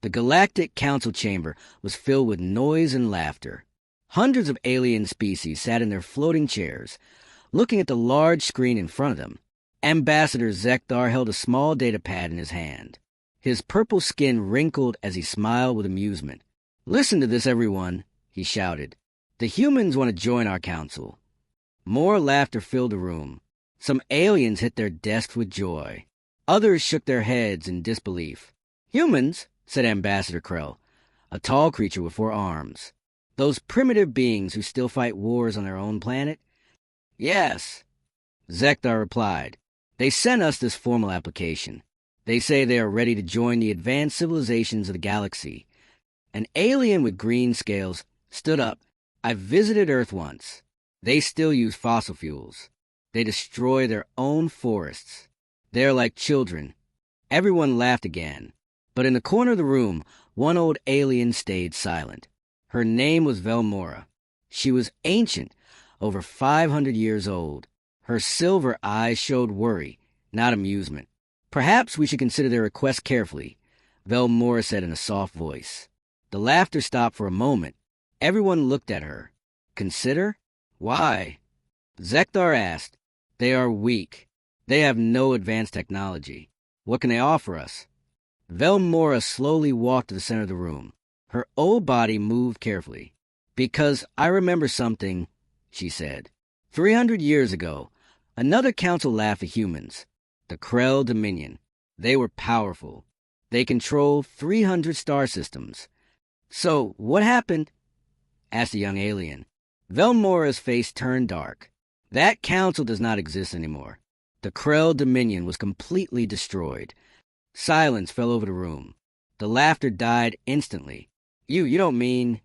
The Galactic Council chamber was filled with noise and laughter. Hundreds of alien species sat in their floating chairs, looking at the large screen in front of them. Ambassador Zekthar held a small data pad in his hand. His purple skin wrinkled as he smiled with amusement. "Listen to this, everyone," he shouted. "The humans want to join our council." More laughter filled the room. Some aliens hit their desks with joy. Others shook their heads in disbelief. "Humans?" said Ambassador Krell, a tall creature with 4 arms. "Those primitive beings who still fight wars on their own planet?" "Yes," Zekthar replied. "They sent us this formal application. They say they are ready to join the advanced civilizations of the galaxy." An alien with green scales stood up. "I visited Earth once. They still use fossil fuels. They destroy their own forests. They are like children." Everyone laughed again. But in the corner of the room, one old alien stayed silent. Her name was Velmora. She was ancient, over 500 years old. Her silver eyes showed worry, not amusement. "Perhaps we should consider their request carefully," Velmora said in a soft voice. The laughter stopped for a moment. Everyone looked at her. "Consider? Why?" Zekthar asked. "They are weak. They have no advanced technology. What can they offer us?" Velmora slowly walked to the center of the room. Her old body moved carefully. "Because I remember something," she said. 300 years ago, another council laughed at humans. The Krell Dominion. They were powerful. They controlled 300 star systems. "So, what happened?" asked the young alien. Velmora's face turned dark. "That council does not exist anymore. The Krell Dominion was completely destroyed." Silence fell over the room. The laughter died instantly. You don't mean..."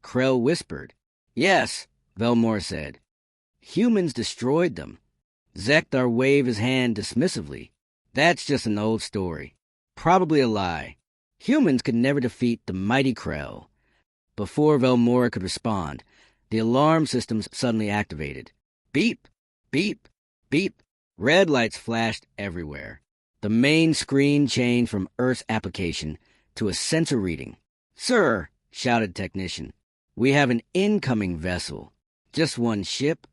Krell whispered. "Yes," Velmora said. "Humans destroyed them." Zekthar waved his hand dismissively. "That's just an old story. Probably a lie. Humans could never defeat the mighty Krell." Before Velmora could respond, the alarm systems suddenly activated. Beep, beep, beep. Red lights flashed everywhere. The main screen changed from Earth's application to a sensor reading. "Sir," shouted the technician, "we have an incoming vessel." "Just one ship?"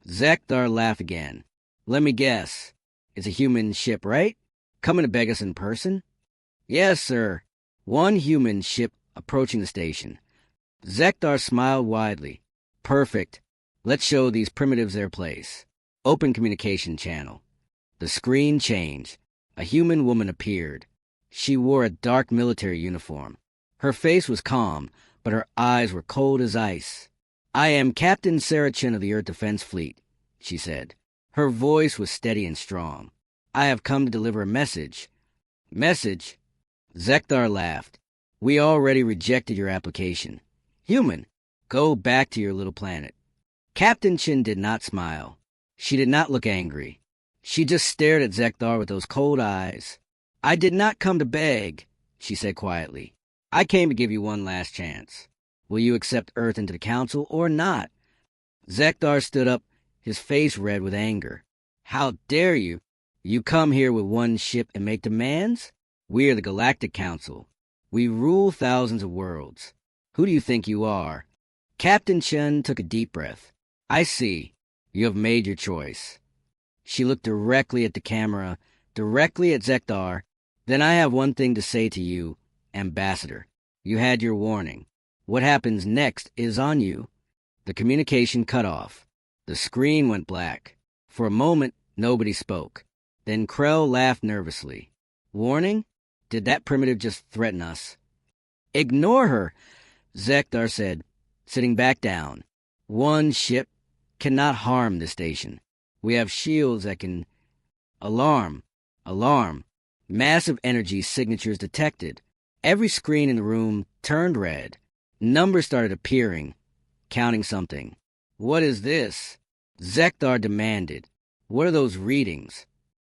Zekthar laughed again. "Let me guess. It's a human ship, right? Coming to beg us in person?" "Yes, sir. One human ship approaching the station." Zekthar smiled widely. "Perfect. Let's show these primitives their place." Open communication channel. The screen changed. A human woman appeared. She wore a dark military uniform. Her face was calm, but her eyes were cold as ice. "I am Captain Sarah Chen of the Earth Defense Fleet," she said. Her voice was steady and strong. "I have come to deliver a message." "Message?" Zekthar laughed. "We already rejected your application. Human, go back to your little planet." Captain Chen did not smile. She did not look angry. She just stared at Zekthar with those cold eyes. "I did not come to beg," she said quietly. "I came to give you one last chance. Will you accept Earth into the Council or not?" Zekthar stood up, his face red with anger. "How dare you? You come here with one ship and make demands? We are the Galactic Council. We rule thousands of worlds. Who do you think you are?" Captain Chen took a deep breath. "I see. You have made your choice." She looked directly at the camera, directly at Zekthar. "Then I have one thing to say to you, Ambassador. You had your warning. What happens next is on you." The communication cut off. The screen went black. For a moment, nobody spoke. Then Krell laughed nervously. "Warning? Did that primitive just threaten us?" "Ignore her," Zekthar said, sitting back down. "One ship cannot harm this station. We have shields that can..." Alarm. Alarm. Massive energy signatures detected. Every screen in the room turned red. Numbers started appearing, counting something. "What is this?" Zekthar demanded. "What are those readings?"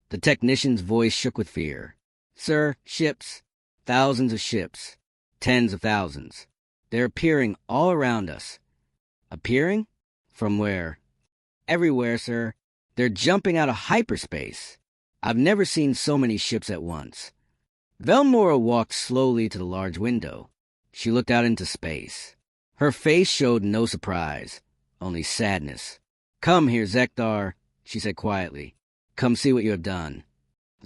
The technician's voice shook with fear. "Sir, ships. Thousands of ships. Tens of thousands. They're appearing all around us." "Appearing? From where?" "Everywhere, sir. They're jumping out of hyperspace. I've never seen so many ships at once." Velmora walked slowly to the large window. She looked out into space. Her face showed no surprise, only sadness. "Come here, Zekdar," she said quietly. "Come see what you have done."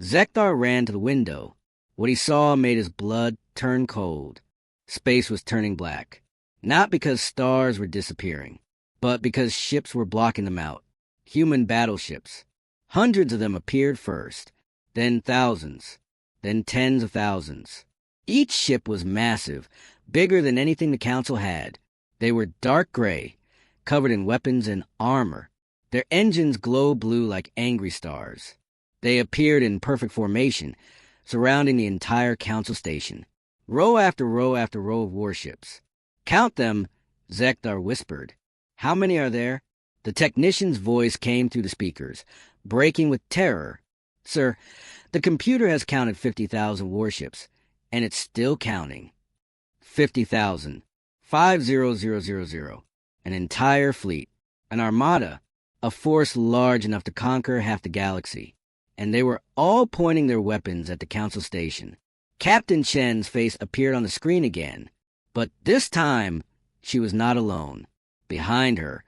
Zekdar ran to the window. What he saw made his blood turn cold. Space was turning black. Not because stars were disappearing, but because ships were blocking them out. Human battleships. Hundreds of them appeared first, then thousands, then tens of thousands. Each ship was massive, bigger than anything the Council had. They were dark gray, covered in weapons and armor. Their engines glowed blue like angry stars. They appeared in perfect formation, surrounding the entire Council station. Row after row after row of warships. "Count them," Zekdar whispered. "How many are there?" The technician's voice came through the speakers, breaking with terror. "Sir, the computer has counted 50,000 warships, and it's still counting." 50,000. 50,000. An entire fleet. An armada. A force large enough to conquer half the galaxy. And they were all pointing their weapons at the Council station. Captain Chen's face appeared on the screen again. But this time, she was not alone. Behind her,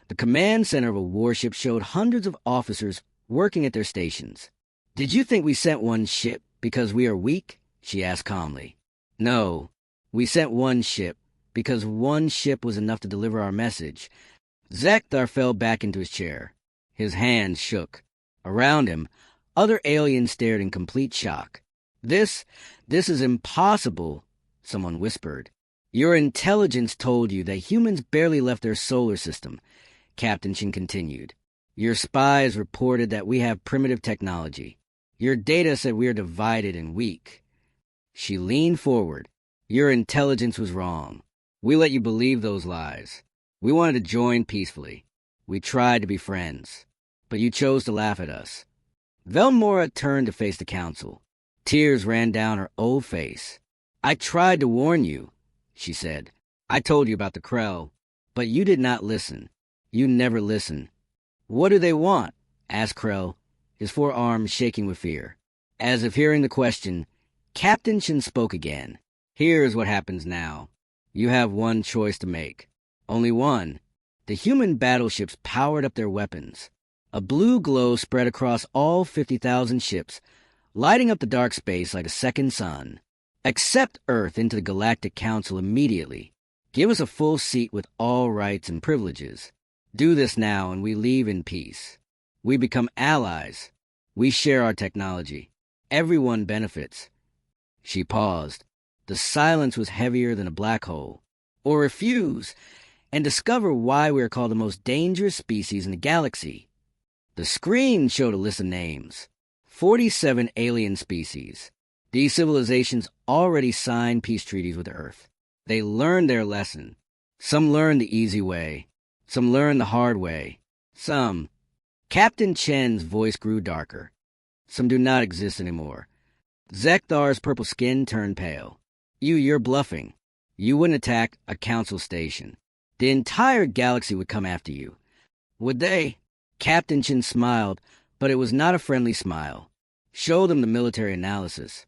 the command center of a warship showed hundreds of officers working at their stations. "Did you think we sent one ship because we are weak?" she asked calmly. "No, we sent one ship because one ship was enough to deliver our message." Zekdar fell back into his chair. His hands shook. Around him, other aliens stared in complete shock. This is impossible," someone whispered. "Your intelligence told you that humans barely left their solar system," Captain Chen continued. "Your spies reported that we have primitive technology. Your data said we are divided and weak." She leaned forward. "Your intelligence was wrong. We let you believe those lies. We wanted to join peacefully. We tried to be friends. But you chose to laugh at us." Velmora turned to face the Council. Tears ran down her old face. "I tried to warn you," she said. "I told you about the Krell, but you did not listen. You never listen." "What do they want?" asked Krell, his forearms shaking with fear. As if hearing the question, Captain Chen spoke again. "Here's what happens now. You have one choice to make. Only one." The human battleships powered up their weapons. A blue glow spread across all 50,000 ships, lighting up the dark space like a second sun. "Accept Earth into the Galactic Council immediately. Give us a full seat with all rights and privileges. Do this now and we leave in peace. We become allies. We share our technology. Everyone benefits." She paused. The silence was heavier than a black hole. "Or refuse, and discover why we are called the most dangerous species in the galaxy." The screen showed a list of names. 47 alien species. These civilizations already signed peace treaties with Earth. They learned their lesson. Some learned the easy way. Some learned the hard way. Some. Captain Chen's voice grew darker. Some do not exist anymore. Zekdar's purple skin turned pale. You're bluffing. You wouldn't attack a Council station. The entire galaxy would come after you. Would they? Captain Chen smiled, but it was not a friendly smile. "Show them the military analysis."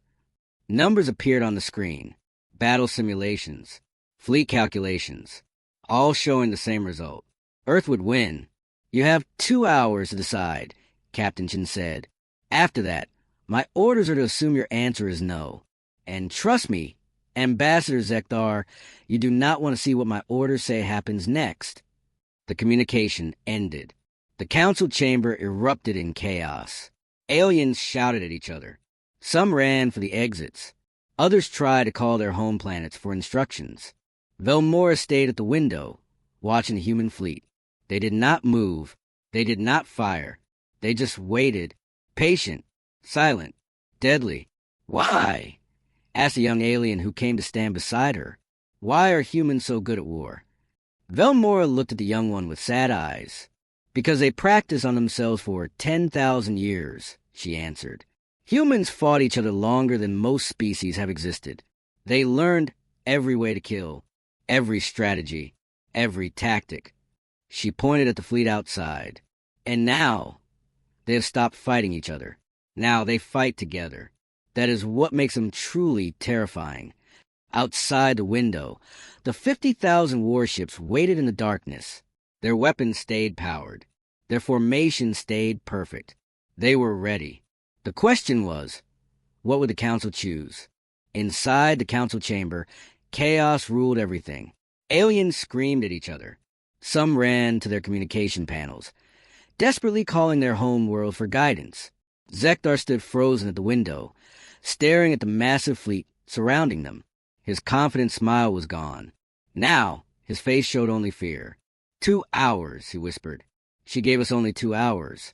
Numbers appeared on the screen. Battle simulations. Fleet calculations. All showing the same result. Earth would win. "You have 2 hours to decide," Captain Chen said. "After that, my orders are to assume your answer is no. And trust me, Ambassador Zekdar, you do not want to see what my orders say happens next." The communication ended. The Council chamber erupted in chaos. Aliens shouted at each other. Some ran for the exits. Others tried to call their home planets for instructions. Velmora stayed at the window, watching the human fleet. They did not move. They did not fire. They just waited, patient, silent, deadly. "Why?" asked a young alien who came to stand beside her. "Why are humans so good at war?" Velmora looked at the young one with sad eyes. "Because they practiced on themselves for 10,000 years, she answered. "Humans fought each other longer than most species have existed. They learned every way to kill, every strategy, every tactic." She pointed at the fleet outside. "And now, they have stopped fighting each other. Now they fight together. That is what makes them truly terrifying. Outside the window, the 50,000 warships waited in the darkness. Their weapons stayed powered. Their formation stayed perfect. They were ready. The question was, what would the council choose? Inside the council chamber, chaos ruled everything. Aliens screamed at each other. Some ran to their communication panels, desperately calling their home world for guidance. Zekdar stood frozen at the window, staring at the massive fleet surrounding them. His confident smile was gone. Now, his face showed only fear. 2 hours, he whispered. She gave us only 2 hours.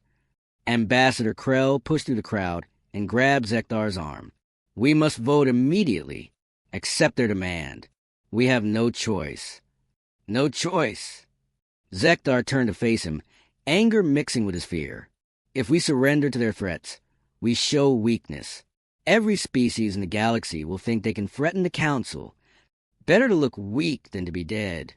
Ambassador Krell pushed through the crowd and grabbed Zekdar's arm. We must vote immediately. Accept their demand. We have no choice. No choice. Zekdar turned to face him, anger mixing with his fear. If we surrender to their threats, we show weakness. Every species in the galaxy will think they can threaten the Council. Better to look weak than to be dead.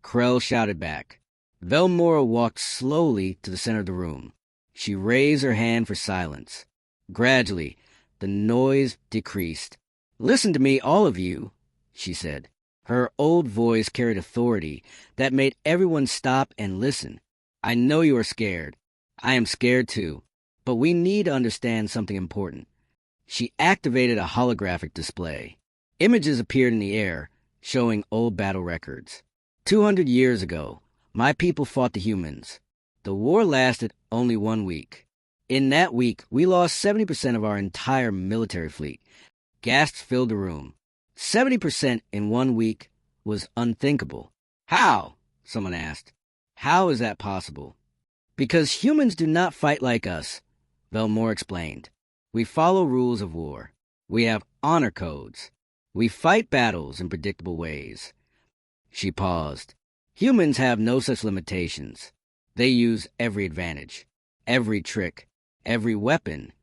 Krell shouted back. Velmora walked slowly to the center of the room. She raised her hand for silence. Gradually, the noise decreased. Listen to me, all of you, she said. Her old voice carried authority that made everyone stop and listen. I know you are scared. I am scared too. But we need to understand something important. She activated a holographic display. Images appeared in the air, showing old battle records. 200 years ago, my people fought the humans. The war lasted only 1 week. In that week, we lost 70% of our entire military fleet. Gasps filled the room. 70% in 1 week was unthinkable. How? Someone asked. How is that possible? Because humans do not fight like us, Velmore explained. We follow rules of war. We have honor codes. We fight battles in predictable ways. She paused. Humans have no such limitations. They use every advantage, every trick, every weapon.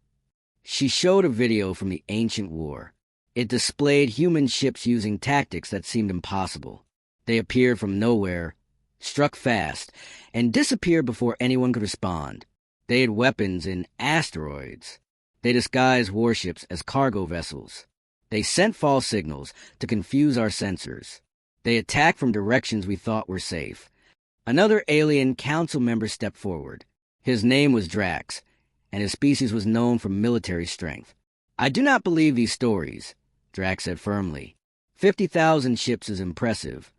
She showed a video from the ancient war. It displayed human ships using tactics that seemed impossible. They appeared from nowhere, struck fast, and disappeared before anyone could respond. They had weapons in asteroids. They disguised warships as cargo vessels. They sent false signals to confuse our sensors. They attacked from directions we thought were safe. Another alien council member stepped forward. His name was Drax, and his species was known for military strength. I do not believe these stories, Drax said firmly. 50,000 ships is impressive.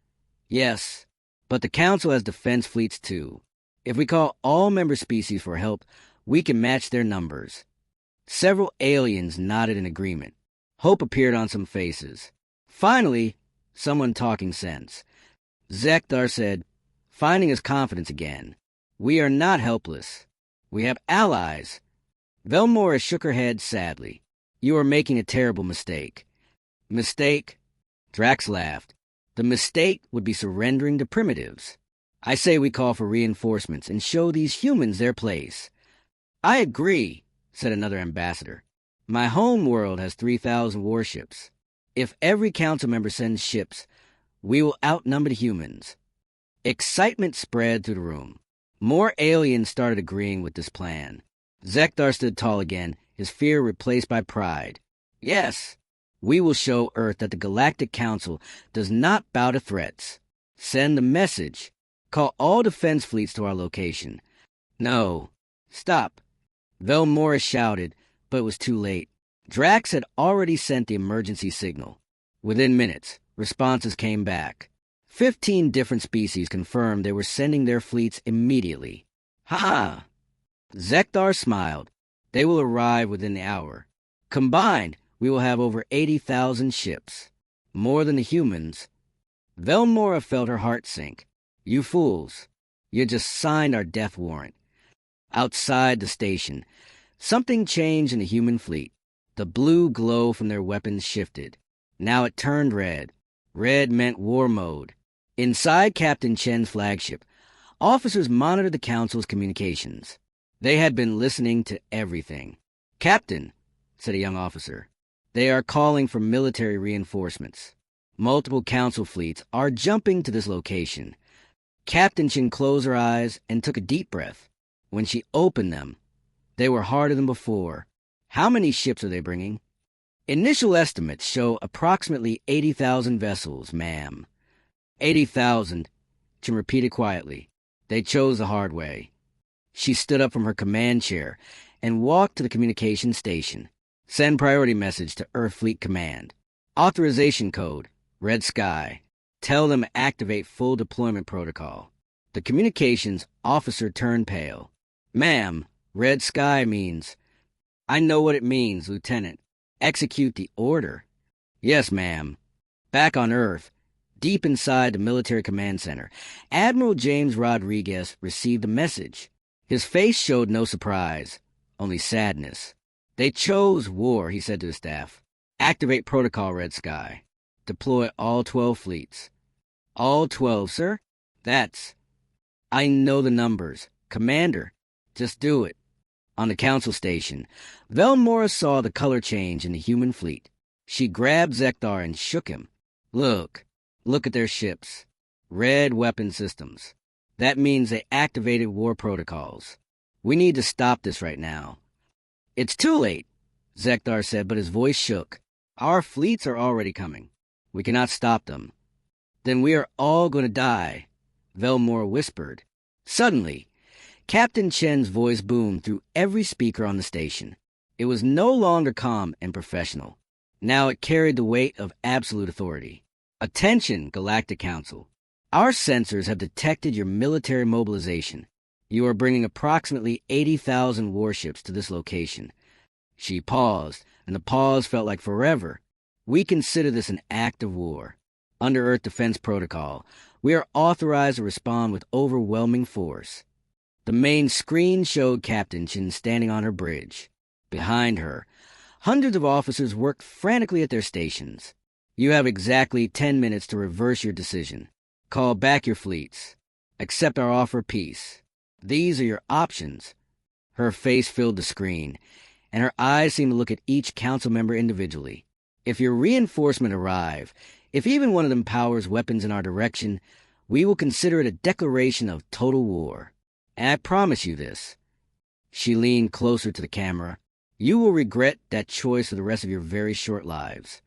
Yes, but the Council has defense fleets too. If we call all member species for help, we can match their numbers. Several aliens nodded in agreement. Hope appeared on some faces. Finally, someone talking sense. Zekdar said, finding his confidence again. We are not helpless. We have allies. Velmora shook her head sadly. You are making a terrible mistake. Mistake? Drax laughed. The mistake would be surrendering to primitives. I say we call for reinforcements and show these humans their place. I agree, said another ambassador. My home world has 3,000 warships. If every council member sends ships, we will outnumber the humans. Excitement spread through the room. More aliens started agreeing with this plan. Zekdar stood tall again, his fear replaced by pride. Yes, we will show Earth that the Galactic Council does not bow to threats. Send the message. Call all defense fleets to our location. No. Stop. Velmora shouted, but it was too late. Drax had already sent the emergency signal. Within minutes, responses came back. 15 different species confirmed they were sending their fleets immediately. Ha! Zekdar smiled. They will arrive within the hour. Combined, we will have over 80,000 ships. More than the humans. Velmora felt her heart sink. You fools. You just signed our death warrant. Outside the station, something changed in the human fleet. The blue glow from their weapons shifted. Now it turned red. Red meant war mode. Inside Captain Chen's flagship, officers monitored the Council's communications. They had been listening to everything. Captain, said a young officer, they are calling for military reinforcements. Multiple Council fleets are jumping to this location. Captain Chen closed her eyes and took a deep breath. When she opened them, they were harder than before. How many ships are they bringing? Initial estimates show approximately 80,000 vessels, ma'am. 80,000, Jim repeated quietly. They chose the hard way. She stood up from her command chair and walked to the communication station. Send priority message to Earth Fleet Command. Authorization code, red sky. Tell them to activate full deployment protocol. The communications officer turned pale. Ma'am, red sky means... I know what it means, Lieutenant. Execute the order. Yes, ma'am. Back on Earth, deep inside the military command center, Admiral James Rodriguez received a message. His face showed no surprise, only sadness. They chose war, he said to his staff. Activate protocol, red sky. Deploy all 12 fleets. All 12, sir? That's... I know the numbers. Commander, just do it. On the council station, Velmora saw the color change in the human fleet. She grabbed Zekdar and shook him. Look at their ships. Red weapon systems. That means they activated war protocols. We need to stop this right now. It's too late, Zekdar said, but his voice shook. Our fleets are already coming. We cannot stop them. Then we are all going to die, Velmora whispered. Suddenly, Captain Chen's voice boomed through every speaker on the station. It was no longer calm and professional. Now it carried the weight of absolute authority. Attention, Galactic Council. Our sensors have detected your military mobilization. You are bringing approximately 80,000 warships to this location. She paused, and the pause felt like forever. We consider this an act of war. Under Earth Defense Protocol, we are authorized to respond with overwhelming force. The main screen showed Captain Chen standing on her bridge. Behind her, hundreds of officers worked frantically at their stations. You have exactly 10 minutes to reverse your decision. Call back your fleets. Accept our offer of peace. These are your options. Her face filled the screen, and her eyes seemed to look at each council member individually. If your reinforcement arrive, if even one of them powers weapons in our direction, we will consider it a declaration of total war. And I promise you this. She leaned closer to the camera. You will regret that choice for the rest of your very short lives.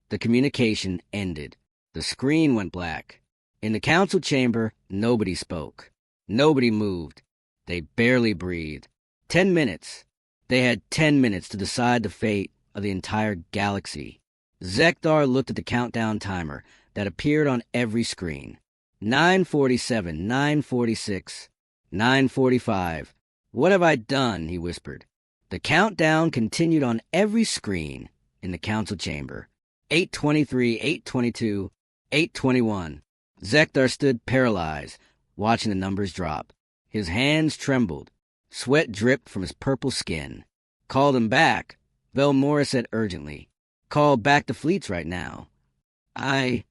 The communication ended. The screen went black. In the council chamber, nobody spoke. Nobody moved. They barely breathed. 10 minutes. They had 10 minutes to decide the fate of the entire galaxy. Zekdar looked at the countdown timer that appeared on every screen. 9:47, 9:46, 9:45. What have I done? He whispered. The countdown continued on every screen in the council chamber. 8:23, 8:22, 8:21. Zekdar stood paralyzed, watching the numbers drop. His hands trembled. Sweat dripped from his purple skin. Call them back, Velmora said urgently. Call back the fleets right now. I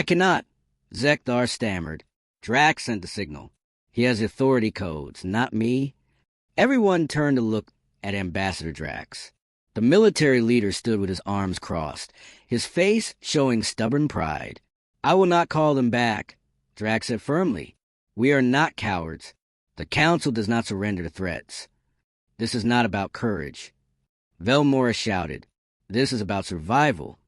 cannot, Zekdar stammered. Drax sent the signal. He has authority codes, not me. Everyone turned to look at Ambassador Drax. The military leader stood with his arms crossed, his face showing stubborn pride. I will not call them back, Drax said firmly. We are not cowards. The Council does not surrender to threats. This is not about courage. Velmora shouted. This is about survival.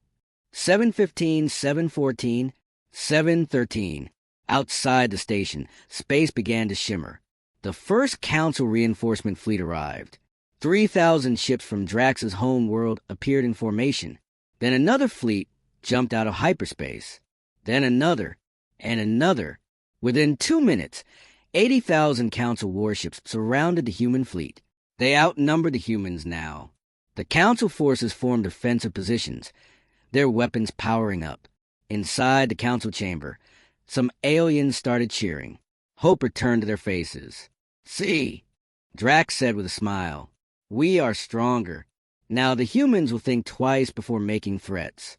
7:15, 7:14, 7:13. Outside the station, space began to shimmer. The first Council reinforcement fleet arrived. 3,000 ships from Drax's home world appeared in formation. Then another fleet jumped out of hyperspace. Then another, and another. Within 2 minutes, 80,000 Council warships surrounded the human fleet. They outnumbered the humans now. The Council forces formed defensive positions, their weapons powering up. Inside the Council chamber, some aliens started cheering. Hope returned to their faces. See, Drax said with a smile. We are stronger. Now the humans will think twice before making threats.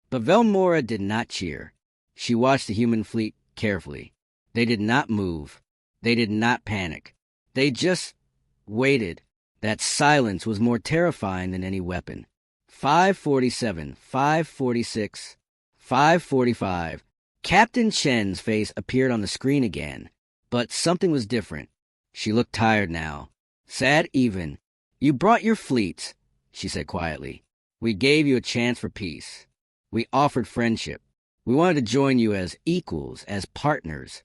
But Velmora did not cheer. She watched the human fleet carefully. They did not move. They did not panic. They just waited. That silence was more terrifying than any weapon. 5:47, 5:46, 5:45. Captain Chen's face appeared on the screen again, but something was different. She looked tired now. Sad even. You brought your fleets, she said quietly. We gave you a chance for peace. We offered friendship. We wanted to join you as equals, as partners.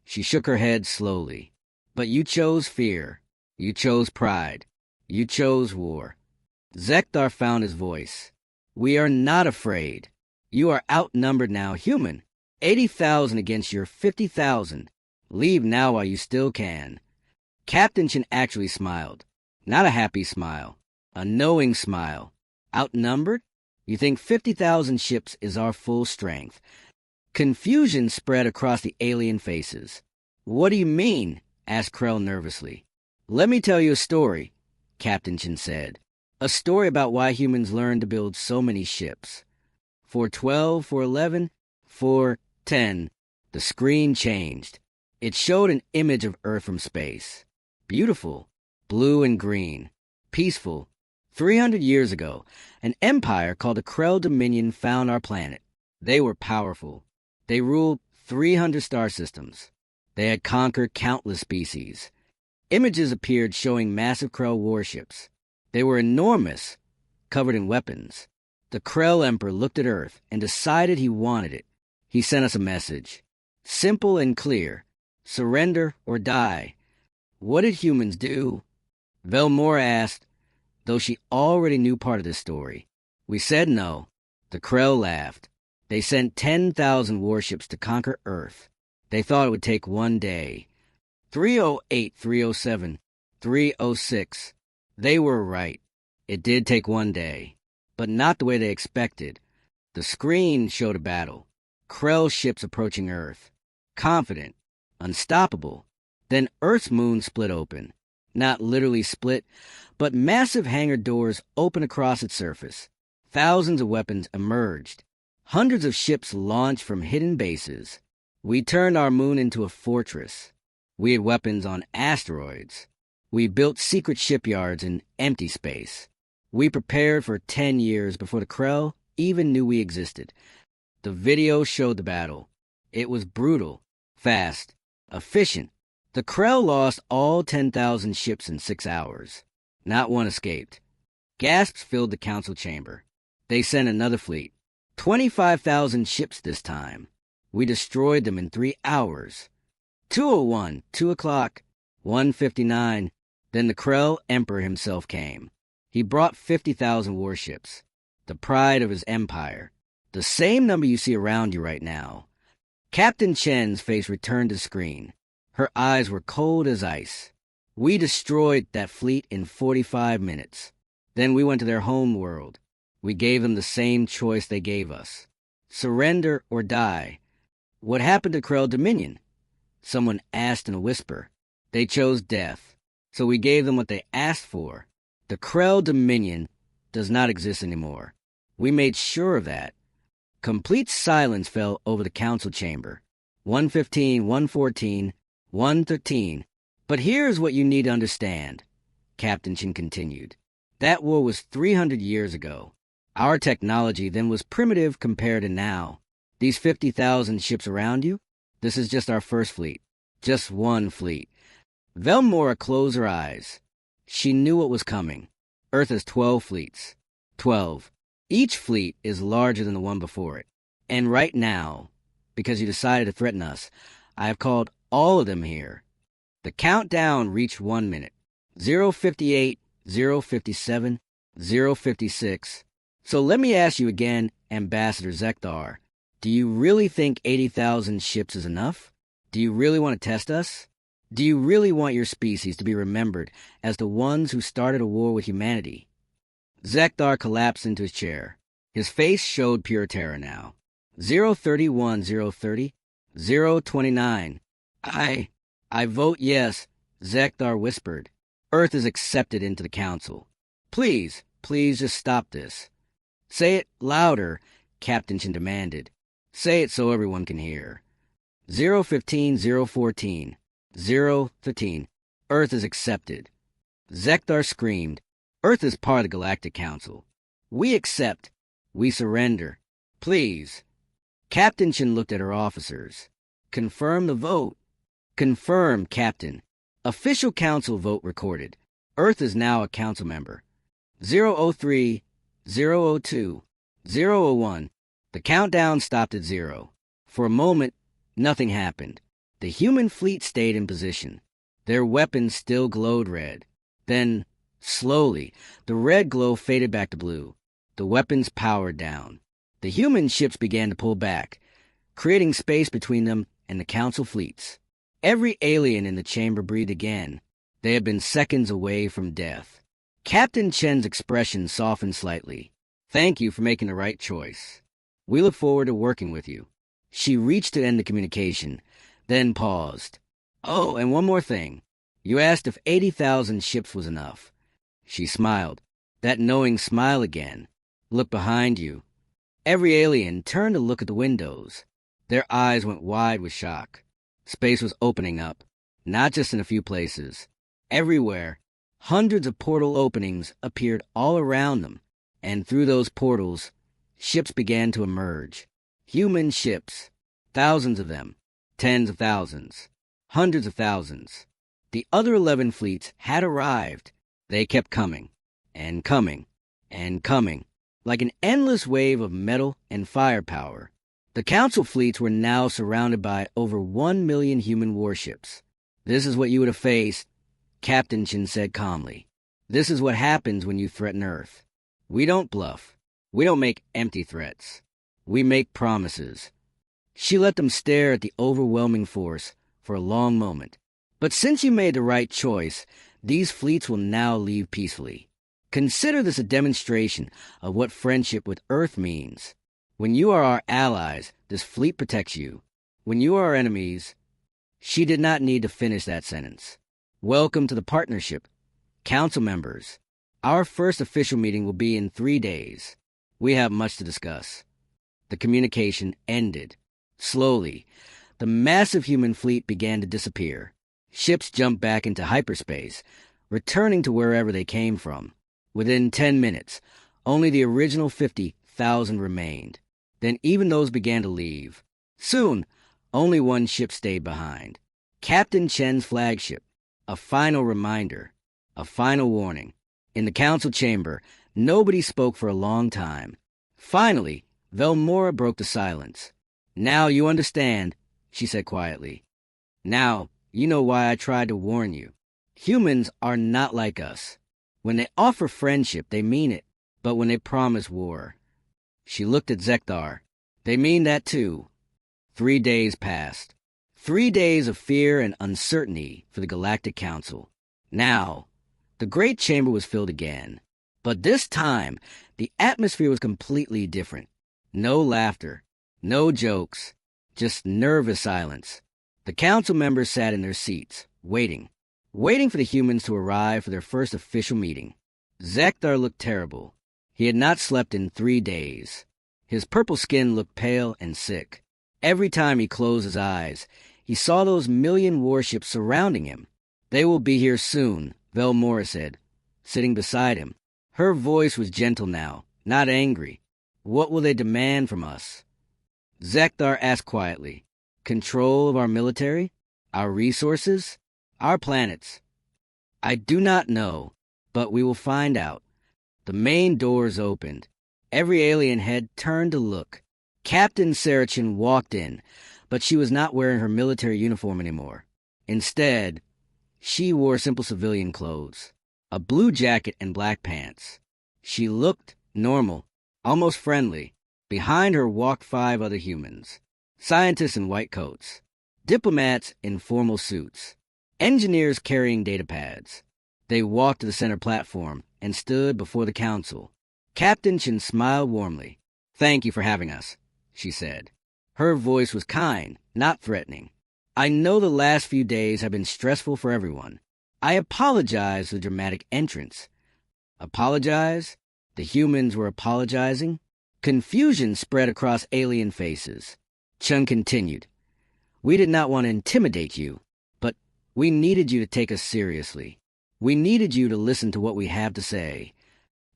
She shook her head slowly. But you chose fear. You chose pride. You chose war. Zekdar found his voice. We are not afraid. You are outnumbered now, human. 80,000 against your 50,000. Leave now while you still can. Captain Chin actually smiled. Not a happy smile. A knowing smile. Outnumbered? You think 50,000 ships is our full strength. Confusion spread across the alien faces. What do you mean? Asked Krell nervously. Let me tell you a story, Captain Chin said. A story about why humans learned to build so many ships. For 12, for 11, for 10, the screen changed. It showed an image of Earth from space. Beautiful, blue and green, peaceful. 300 years ago, an empire called the Krell Dominion found our planet. They were powerful. They ruled 300 star systems. They had conquered countless species. Images appeared showing massive Krell warships. They were enormous, covered in weapons. The Krell Emperor looked at Earth and decided he wanted it. He sent us a message. Simple and clear. Surrender or die. What did humans do? Velmora asked, though she already knew part of this story. We said no. The Krell laughed. They sent 10,000 warships to conquer Earth. They thought it would take one day. 308, 307, 306. They were right. It did take one day. But not the way they expected. The screen showed a battle. Krell ships approaching Earth. Confident. Unstoppable. Then Earth's moon split open. Not literally split, but massive hangar doors opened across its surface. Thousands of weapons emerged. Hundreds of ships launched from hidden bases. We turned our moon into a fortress. We had weapons on asteroids. We built secret shipyards in empty space. We prepared for 10 years before the Krell even knew we existed. The video showed the battle. It was brutal, fast, efficient. The Krell lost all 10,000 ships in 6 hours. Not one escaped. Gasps filled the council chamber. They sent another fleet. 25,000 ships this time. We destroyed them in 3 hours. 2:01, 2 o'clock, 1:59. Then the Krell Emperor himself came. He brought 50,000 warships. The pride of his empire. The same number you see around you right now. Captain Chen's face returned to screen. Her eyes were cold as ice. We destroyed that fleet in 45 minutes. Then we went to their home world. We gave them the same choice they gave us. Surrender or die. What happened to Krell Dominion? Someone asked in a whisper. They chose death. So we gave them what they asked for. The Krell Dominion does not exist anymore. We made sure of that. Complete silence fell over the council chamber. 115, 114, 113. But here's what you need to understand, Captain Chin continued. That war was 300 years ago. Our technology then was primitive compared to now. These 50,000 ships around you, this is just our first fleet. Just one fleet. Velmora closed her eyes. She knew what was coming. Earth has 12 fleets. 12. Each fleet is larger than the one before it. And right now, because you decided to threaten us, I have called all of them here. The countdown reached 1 minute. 0:58, 0:57, 0:56. So let me ask you again, Ambassador Zekdar. Do you really think 80,000 ships is enough? Do you really want to test us? Do you really want your species to be remembered as the ones who started a war with humanity? Zekdar collapsed into his chair. His face showed pure terror now. 031, 030, 029. I vote yes, Zekdar whispered. Earth is accepted into the council. Please just stop this. Say it louder, Captain Chin demanded. Say it so everyone can hear. 015, 014, 013. Earth is accepted. Zekdar screamed. Earth is part of the Galactic Council. We accept. We surrender. Please. Captain Chin looked at her officers. Confirm the vote. Confirm, Captain. Official council vote recorded. Earth is now a council member. 003, 002, 001. The countdown stopped at 0. For a moment, nothing happened. The human fleet stayed in position. Their weapons still glowed red. Then, slowly, the red glow faded back to blue. The weapons powered down. The human ships began to pull back, creating space between them and the Council fleets. Every alien in the chamber breathed again. They had been seconds away from death. Captain Chen's expression softened slightly. Thank you for making the right choice. We look forward to working with you. She reached to end the communication, then paused. Oh, and one more thing. You asked if 80,000 ships was enough. She smiled, that knowing smile again. Look behind you. Every alien turned to look at the windows. Their eyes went wide with shock. Space was opening up, not just in a few places. Everywhere, hundreds of portal openings appeared all around them, and through those portals, ships began to emerge. Human ships, thousands of them, tens of thousands, hundreds of thousands. The other 11 fleets had arrived. They kept coming, and coming, and coming, like an endless wave of metal and firepower. The Council fleets were now surrounded by over 1 million human warships. This is what you would have faced, Captain Chen said calmly. This is what happens when you threaten Earth. We don't bluff. We don't make empty threats. We make promises. She let them stare at the overwhelming force for a long moment. But since you made the right choice, these fleets will now leave peacefully. Consider this a demonstration of what friendship with Earth means. When you are our allies, this fleet protects you. When you are our enemies, she did not need to finish that sentence. Welcome to the partnership. Council members, our first official meeting will be in 3 days. We have much to discuss. The communication ended. Slowly, the massive human fleet began to disappear. Ships jumped back into hyperspace, returning to wherever they came from. Within 10 minutes, only the original 50,000 remained. Then even those began to leave. Soon, only one ship stayed behind. Captain Chen's flagship. A final reminder. A final warning. In the council chamber, nobody spoke for a long time. Finally, Velmora broke the silence. Now you understand, she said quietly. Now, you know why I tried to warn you. Humans are not like us. When they offer friendship, they mean it. But when they promise war... She looked at Zekdar. They mean that too. 3 days passed. 3 days of fear and uncertainty for the Galactic Council. Now, the Great Chamber was filled again. But this time, the atmosphere was completely different. No laughter, no jokes, just nervous silence. The council members sat in their seats, waiting for the humans to arrive for their first official meeting. Zekdar looked terrible. He had not slept in 3 days. His purple skin looked pale and sick. Every time he closed his eyes, he saw those million warships surrounding him. They will be here soon, Velmora said, sitting beside him. Her voice was gentle now, not angry. What will they demand from us? Zekdar asked quietly. Control of our military? Our resources? Our planets? I do not know, but we will find out. The main doors opened. Every alien head turned to look. Captain Sarachin walked in, but she was not wearing her military uniform anymore. Instead, she wore simple civilian clothes, a blue jacket and black pants. She looked normal, almost friendly. Behind her walked 5 other humans, scientists in white coats, diplomats in formal suits, engineers carrying data pads. They walked to the center platform and stood before the council. Captain Chen smiled warmly. Thank you for having us, she said. Her voice was kind, not threatening. I know the last few days have been stressful for everyone. I apologize for the dramatic entrance. Apologize? The humans were apologizing? Confusion spread across alien faces. Chen continued. We did not want to intimidate you, but we needed you to take us seriously. We needed you to listen to what we have to say.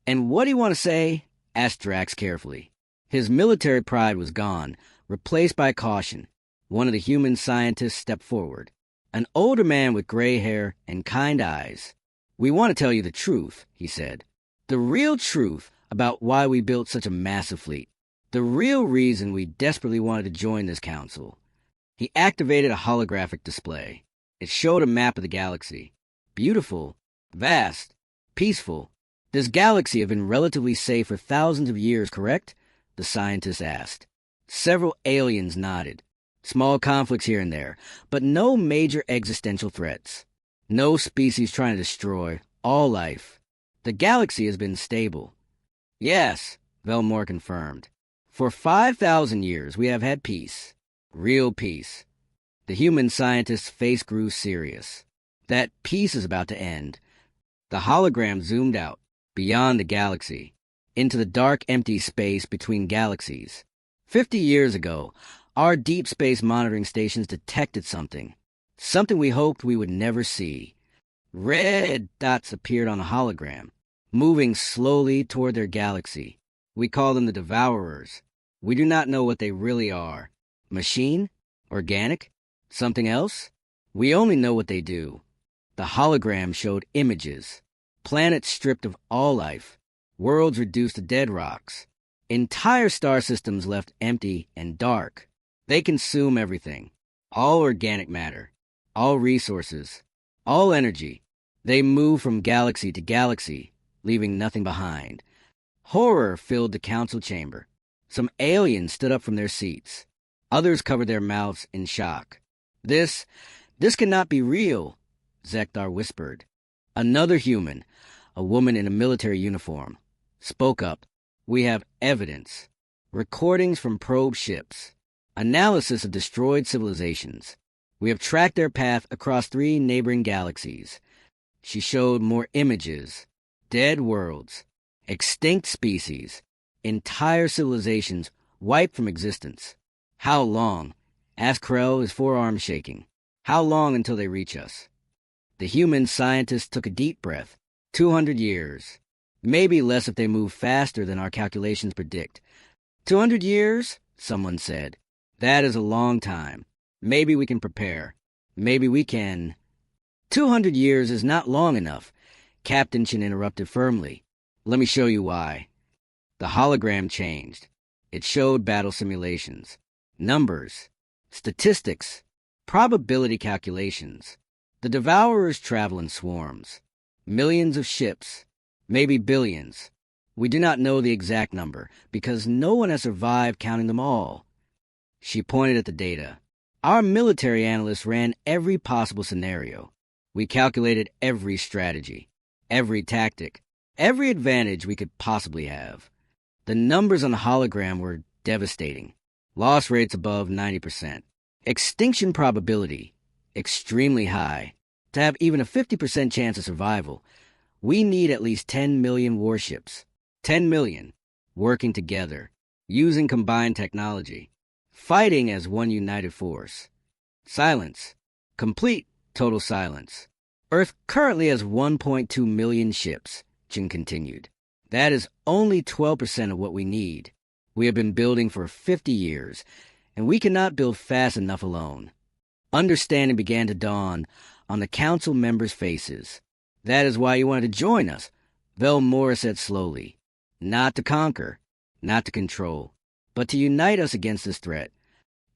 And what do you want to say? Asked Drax carefully. His military pride was gone, replaced by caution. One of the human scientists stepped forward. An older man with gray hair and kind eyes. We want to tell you the truth, he said. The real truth about why we built such a massive fleet. The real reason we desperately wanted to join this council. He activated a holographic display. It showed a map of the galaxy. Beautiful, vast, peaceful. This galaxy had been relatively safe for thousands of years, correct? The scientist asked. Several aliens nodded. Small conflicts here and there, but no major existential threats. No species trying to destroy all life. The galaxy has been stable. Yes, Velmore confirmed. For 5,000 years we have had peace. Real peace. The human scientist's face grew serious. That peace is about to end. The hologram zoomed out, beyond the galaxy, into the dark, empty space between galaxies. 50 years ago, our deep space monitoring stations detected something. Something we hoped we would never see. Red dots appeared on the hologram, moving slowly toward their galaxy. We call them the Devourers. We do not know what they really are. Machine? Organic? Something else? We only know what they do. The hologram showed images. Planets stripped of all life. Worlds reduced to dead rocks. Entire star systems left empty and dark. They consume everything. All organic matter. All resources. All energy. They move from galaxy to galaxy, leaving nothing behind. Horror filled the council chamber. Some aliens stood up from their seats. Others covered their mouths in shock. This cannot be real, Zekdar whispered. Another human, a woman in a military uniform, spoke up. We have evidence. Recordings from probe ships. Analysis of destroyed civilizations. We have tracked their path across 3 neighboring galaxies. She showed more images. Dead worlds. Extinct species. Entire civilizations wiped from existence. How long? Asked Krell, his forearm shaking. How long until they reach us? The human scientist took a deep breath. 200 years. Maybe less if they move faster than our calculations predict. 200 years? Someone said. That is a long time. Maybe we can prepare. Maybe we can... 200 years is not long enough, Captain Chin interrupted firmly. Let me show you why. The hologram changed. It showed battle simulations. Numbers. Statistics. Probability calculations. The Devourers travel in swarms. Millions of ships. Maybe billions. We do not know the exact number, because no one has survived counting them all. She pointed at the data. Our military analysts ran every possible scenario. We calculated every strategy, every tactic, every advantage we could possibly have. The numbers on the hologram were devastating. Loss rates above 90%. Extinction probability, extremely high. To have even a 50% chance of survival, we need at least 10 million warships. 10 million, working together, using combined technology, fighting as one united force. Silence. Complete total silence. Earth currently has 1.2 million ships, Jin continued. That is only 12% of what we need. We have been building for 50 years, and we cannot build fast enough alone. Understanding began to dawn on the council members' faces. That is why you wanted to join us, Velmore said slowly. Not to conquer, not to control, but to unite us against this threat.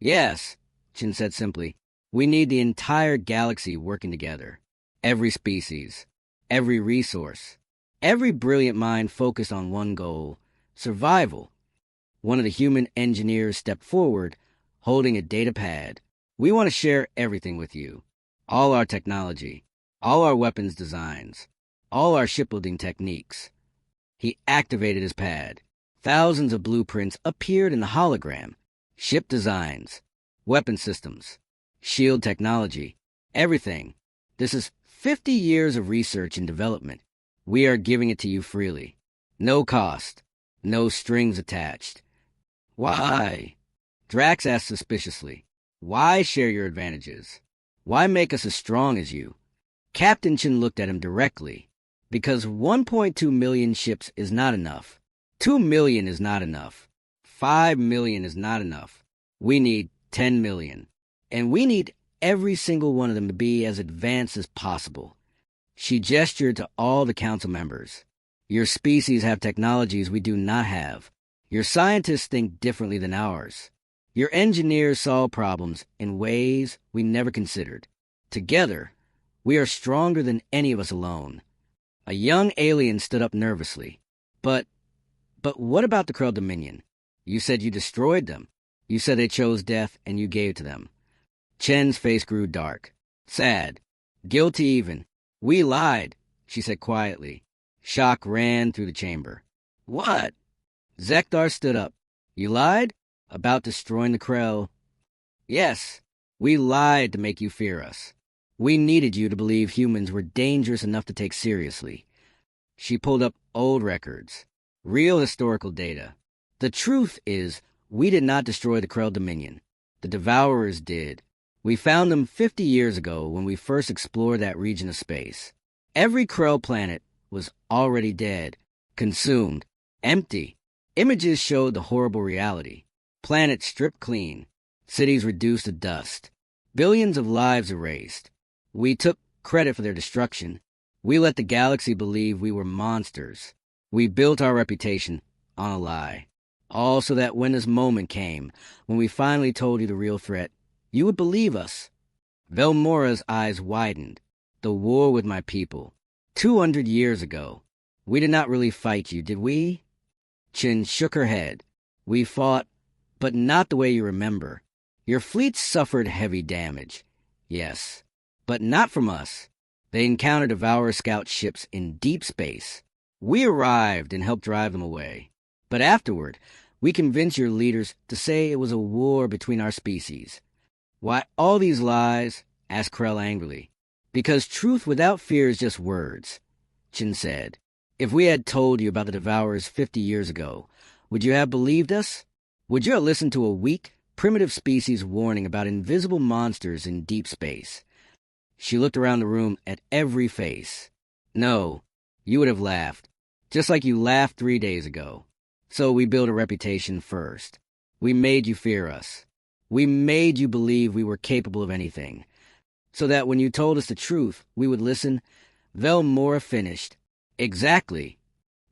Yes, Chin said simply. We need the entire galaxy working together. Every species, every resource, every brilliant mind focused on one goal, survival. One of the human engineers stepped forward, holding a data pad. We want to share everything with you. All our technology, all our weapons designs, all our shipbuilding techniques. He activated his pad. Thousands of blueprints appeared in the hologram. Ship designs, weapon systems, shield technology, everything. This is 50 years of research and development. We are giving it to you freely. No cost, no strings attached. Why? Drax asked suspiciously. Why share your advantages? Why make us as strong as you? Captain Chin looked at him directly. Because 1.2 million ships is not enough. 2 million is not enough. 5 million is not enough. We need 10 million. And we need every single one of them to be as advanced as possible. She gestured to all the council members. Your species have technologies we do not have. Your scientists think differently than ours. Your engineers solve problems in ways we never considered. Together, we are stronger than any of us alone. A young alien stood up nervously. But what about the Krell Dominion? You said you destroyed them. You said they chose death and you gave to them. Chen's face grew dark. Sad. Guilty even. We lied, she said quietly. Shock ran through the chamber. What? Zekdar stood up. You lied? About destroying the Krell? Yes. We lied to make you fear us. We needed you to believe humans were dangerous enough to take seriously. She pulled up old records. Real historical data. The truth is, we did not destroy the Krell Dominion. The Devourers did. We found them 50 years ago when we first explored that region of space. Every Krell planet was already dead, consumed, empty. Images showed the horrible reality. Planets stripped clean, cities reduced to dust, billions of lives erased. We took credit for their destruction. We let the galaxy believe we were monsters. We built our reputation on a lie. All so that when this moment came, when we finally told you the real threat, you would believe us. Velmora's eyes widened. The war with my people. 200 years ago. We did not really fight you, did we? Chin shook her head. We fought, but not the way you remember. Your fleets suffered heavy damage. Yes, but not from us. They encountered Devourer scout ships in deep space. We arrived and helped drive them away. But afterward, we convinced your leaders to say it was a war between our species. Why all these lies? Asked Krell angrily. Because truth without fear is just words, Chin said. If we had told you about the Devourers 50 years ago, would you have believed us? Would you have listened to a weak, primitive species warning about invisible monsters in deep space? She looked around the room at every face. No, you would have laughed, just like you laughed 3 days ago. So we built a reputation first. We made you fear us. We made you believe we were capable of anything. So that when you told us the truth, we would listen. Velmora finished. Exactly.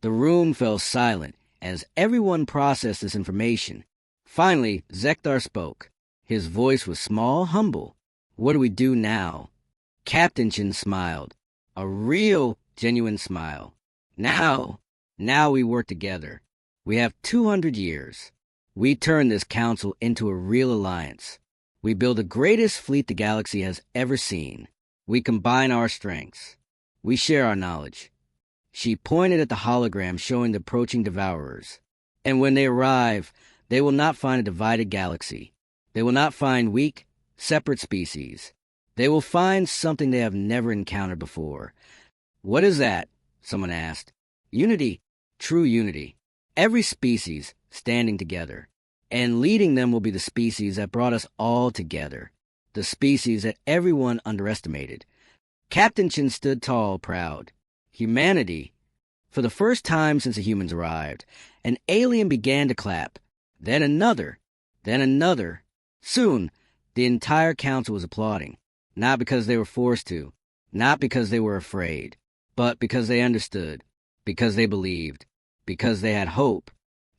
The room fell silent as everyone processed this information. Finally, Zekdar spoke. His voice was small, humble. What do we do now? Captain Chin smiled. A real, genuine smile. Now we work together. We have 200 years. We turn this council into a real alliance. We build the greatest fleet the galaxy has ever seen. We combine our strengths. We share our knowledge. She pointed at the hologram showing the approaching Devourers. And when they arrive, they will not find a divided galaxy. They will not find weak, separate species. They will find something they have never encountered before. What is that? Someone asked. Unity. True unity. Every species standing together. And leading them will be the species that brought us all together. The species that everyone underestimated. Captain Chin stood tall, proud. Humanity. For the first time since the humans arrived, an alien began to clap. Then another. Then another. Soon, the entire council was applauding. Not because they were forced to. Not because they were afraid. But because they understood. Because they believed. Because they had hope.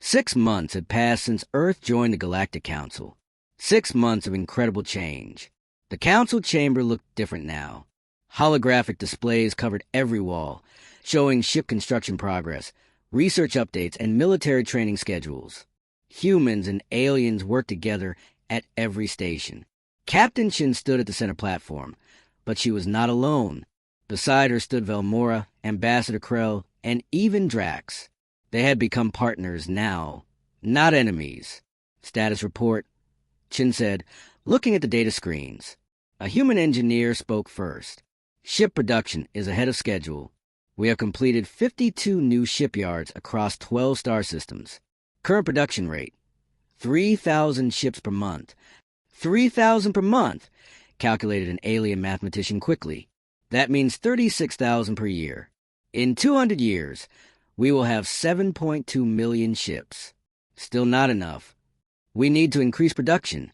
6 months had passed since Earth joined the Galactic Council. 6 months of incredible change. The council chamber looked different now. Holographic displays covered every wall, showing ship construction progress, research updates, and military training schedules. Humans and aliens worked together at every station. Captain Chin stood at the center platform, but she was not alone. Beside her stood Velmora, Ambassador Krell, and even Drax. They had become partners now, not enemies. Status report, Chin said, looking at the data screens. A human engineer spoke first. Ship production is ahead of schedule. We have completed 52 new shipyards across 12 star systems. Current production rate, 3,000 ships per month. 3,000 per month, calculated an alien mathematician quickly. That means 36,000 per year. In 200 years, we will have 7.2 million ships. Still not enough. We need to increase production,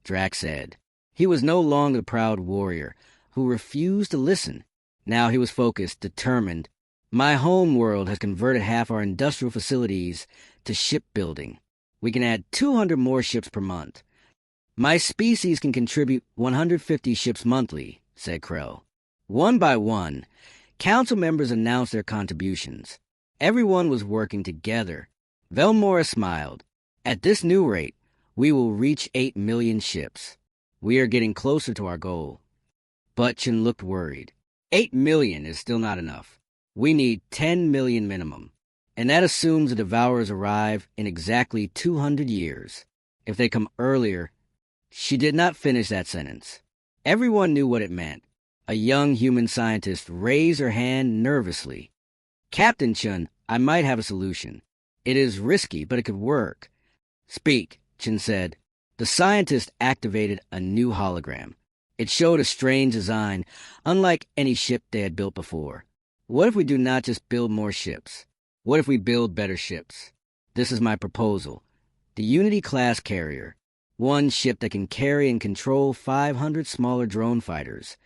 Drax said. He was no longer the proud warrior who refused to listen. Now he was focused, determined. My home world has converted half our industrial facilities to shipbuilding. We can add 200 more ships per month. My species can contribute 150 ships monthly, said Krell. One by one, council members announced their contributions. Everyone was working together. Velmora smiled. At this new rate, we will reach 8 million ships. We are getting closer to our goal. Butchin looked worried. 8 million is still not enough. We need 10 million minimum. And that assumes the Devourers arrive in exactly 200 years. If they come earlier... She did not finish that sentence. Everyone knew what it meant. A young human scientist raised her hand nervously. Captain Chun, I might have a solution. It is risky, but it could work. Speak, Chun said. The scientist activated a new hologram. It showed a strange design, unlike any ship they had built before. What if we do not just build more ships? What if we build better ships? This is my proposal. The Unity-class carrier. One ship that can carry and control 500 smaller drone fighters.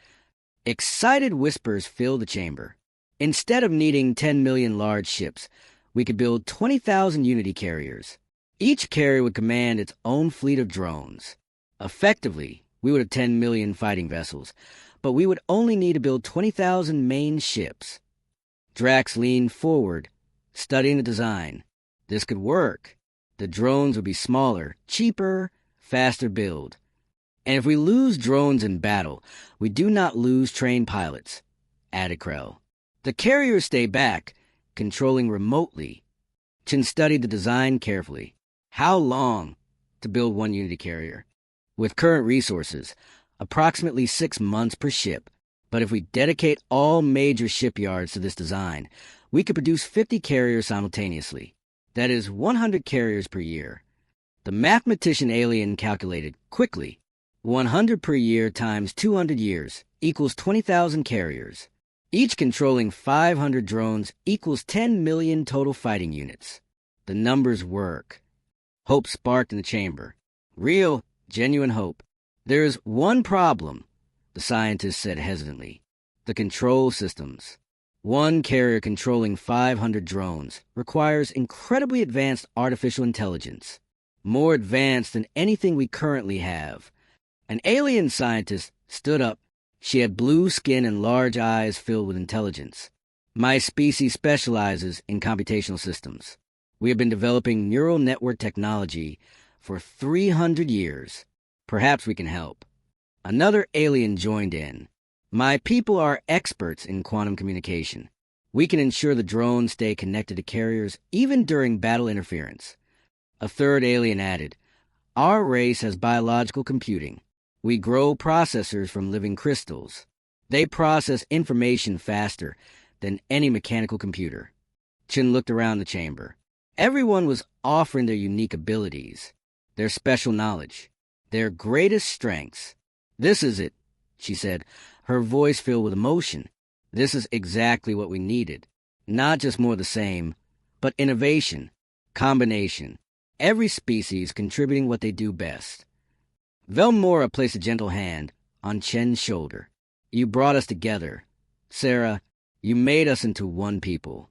Excited whispers filled the chamber. Instead of needing 10 million large ships, we could build 20,000 Unity carriers. Each carrier would command its own fleet of drones. Effectively, we would have 10 million fighting vessels, but we would only need to build 20,000 main ships. Drax leaned forward, studying the design. This could work. The drones would be smaller, cheaper, faster build. And if we lose drones in battle, we do not lose trained pilots, added Krell. The carriers stay back, controlling remotely. Chin studied the design carefully. How long to build one Unity carrier? With current resources, approximately 6 months per ship. But if we dedicate all major shipyards to this design, we could produce 50 carriers simultaneously. That is 100 carriers per year. The mathematician alien calculated quickly. 100 per year times 200 years equals 20,000 carriers. Each controlling 500 drones equals 10 million total fighting units. The numbers work. Hope sparked in the chamber. Real, genuine hope. There is one problem, the scientist said hesitantly. The control systems. One carrier controlling 500 drones requires incredibly advanced artificial intelligence. More advanced than anything we currently have. An alien scientist stood up. She had blue skin and large eyes filled with intelligence. My species specializes in computational systems. We have been developing neural network technology for 300 years. Perhaps we can help. Another alien joined in. My people are experts in quantum communication. We can ensure the drones stay connected to carriers even during battle interference. A third alien added, Our race has biological computing. We grow processors from living crystals. They process information faster than any mechanical computer. Chin looked around the chamber. Everyone was offering their unique abilities, their special knowledge, their greatest strengths. This is it, she said, her voice filled with emotion. This is exactly what we needed. Not just more of the same, but innovation, combination. Every species contributing what they do best. Velmora placed a gentle hand on Chen's shoulder. You brought us together. Sarah, you made us into one people.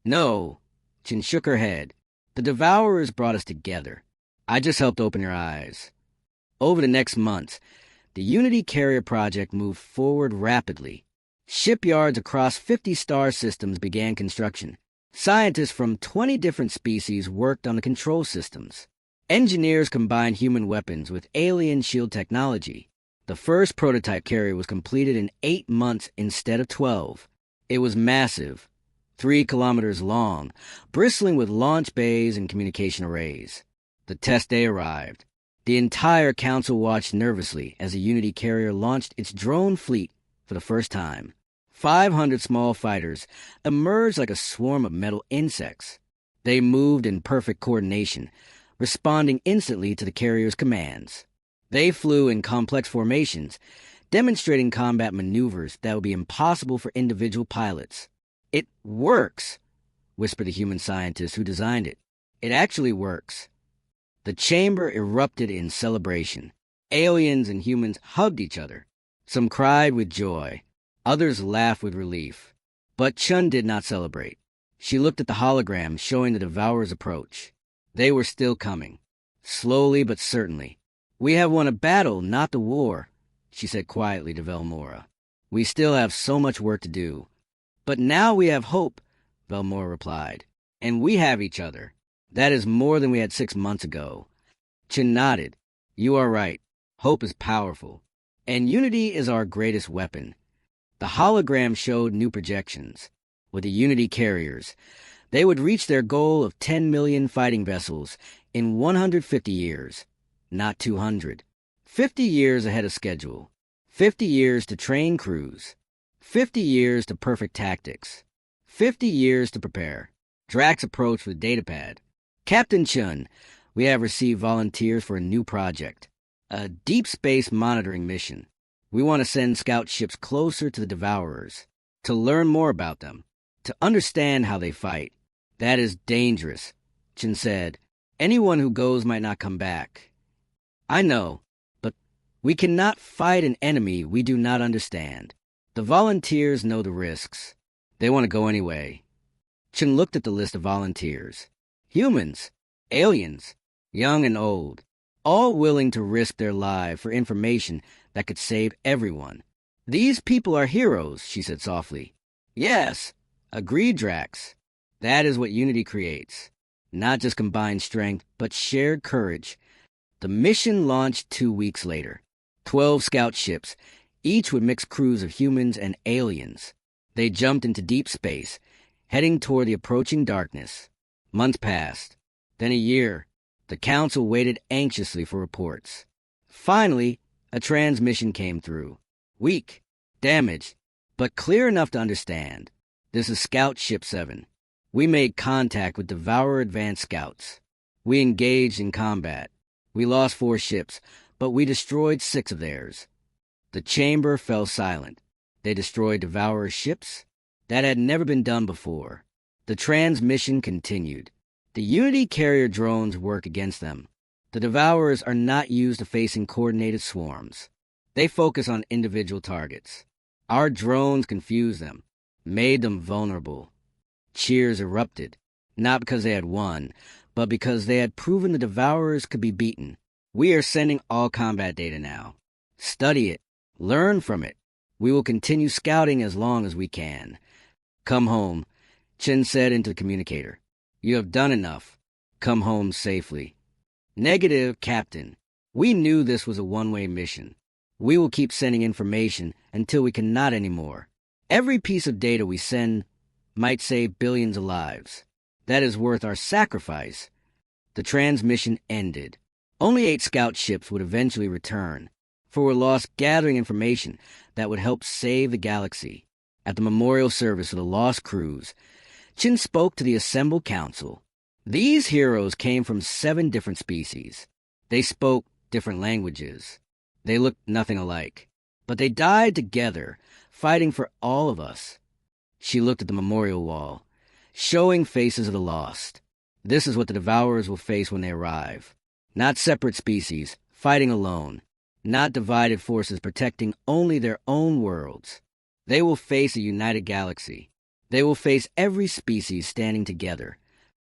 No, Chen shook her head. The Devourers brought us together. I just helped open your eyes. Over the next months, the Unity Carrier project moved forward rapidly. Shipyards across 50 star systems began construction. Scientists from 20 different species worked on the control systems. Engineers combined human weapons with alien shield technology. The first prototype carrier was completed in 8 months instead of 12. It was massive, 3 kilometers long, bristling with launch bays and communication arrays. The test day arrived. The entire council watched nervously as the Unity carrier launched its drone fleet for the first time. 500 small fighters emerged like a swarm of metal insects. They moved in perfect coordination, responding instantly to the carrier's commands. They flew in complex formations, demonstrating combat maneuvers that would be impossible for individual pilots. It works, whispered the human scientist who designed it. It actually works. The chamber erupted in celebration. Aliens and humans hugged each other. Some cried with joy. Others laughed with relief. But Chun did not celebrate. She looked at the hologram showing the Devourer's approach. They were still coming. Slowly but certainly. "We have won a battle, not the war," she said quietly to Velmora. "We still have so much work to do." "But now we have hope," Velmora replied. "And we have each other. That is more than we had 6 months ago." Chin nodded. "You are right. Hope is powerful. And unity is our greatest weapon." The hologram showed new projections. With the Unity carriers, they would reach their goal of 10 million fighting vessels in 150 years, not 200. 50 years ahead of schedule. 50 years to train crews. 50 years to perfect tactics. 50 years to prepare. Drax approached with datapad. "Captain Chun, we have received volunteers for a new project. A deep space monitoring mission. We want to send scout ships closer to the Devourers, to learn more about them, to understand how they fight." "That is dangerous," Chin said. "Anyone who goes might not come back." "I know, but we cannot fight an enemy we do not understand. The volunteers know the risks. They want to go anyway." Chin looked at the list of volunteers. Humans, aliens, young and old, all willing to risk their lives for information that could save everyone. "These people are heroes," she said softly. "Yes," agreed Drax. "That is what unity creates. Not just combined strength, but shared courage." The mission launched 2 weeks later. 12 scout ships, each with mixed crews of humans and aliens. They jumped into deep space, heading toward the approaching darkness. Months passed. Then a year. The Council waited anxiously for reports. Finally, a transmission came through. Weak, damaged, but clear enough to understand. "This is Scout Ship 7. We made contact with Devourer Advanced Scouts. We engaged in combat. We lost 4 ships, but we destroyed 6 of theirs." The chamber fell silent. They destroyed Devourer's ships? That had never been done before. The transmission continued. The Unity carrier drones work against them. The Devourers are not used to facing coordinated swarms. They focus on individual targets. Our drones confused them, made them vulnerable. Cheers erupted, not because they had won, but because they had proven the Devourers could be beaten. "We are sending all combat data now. Study it. Learn from it. We will continue scouting as long as we can. Come home," Chen said into the communicator. "You have done enough. Come home safely." "Negative, Captain. We knew this was a one-way mission. We will keep sending information until we cannot anymore. Every piece of data we send might save billions of lives. That is worth our sacrifice." The transmission ended. Only 8 scout ships would eventually return, for were lost gathering information that would help save the galaxy. At the memorial service of the lost crews, Chin spoke to the assembled council. These heroes came from 7 different species. They spoke different languages. They looked nothing alike. But they died together, fighting for all of us. She looked at the memorial wall, showing faces of the lost. This is what the Devourers will face when they arrive. Not separate species, fighting alone. Not divided forces protecting only their own worlds. They will face a united galaxy. They will face every species standing together.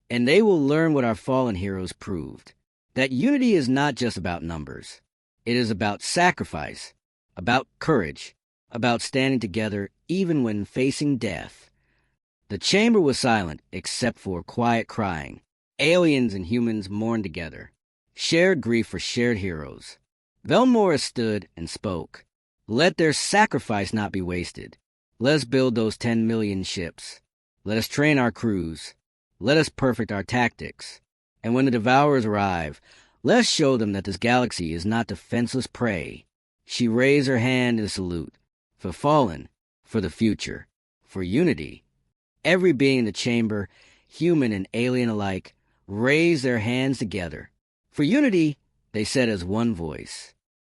And they will learn what our fallen heroes proved. That unity is not just about numbers. It is about sacrifice, about courage, about standing together even when facing death. The chamber was silent except for quiet crying. Aliens and humans mourned together. Shared grief for shared heroes. Velmora stood and spoke. "Let their sacrifice not be wasted. Let us build those 10 million ships. Let us train our crews. Let us perfect our tactics. And when the Devourers arrive, let us show them that this galaxy is not defenseless prey." She raised her hand in a salute. For fallen, for the future, for unity. Every being in the chamber, human and alien alike, raised their hands together. For unity, they said as one voice.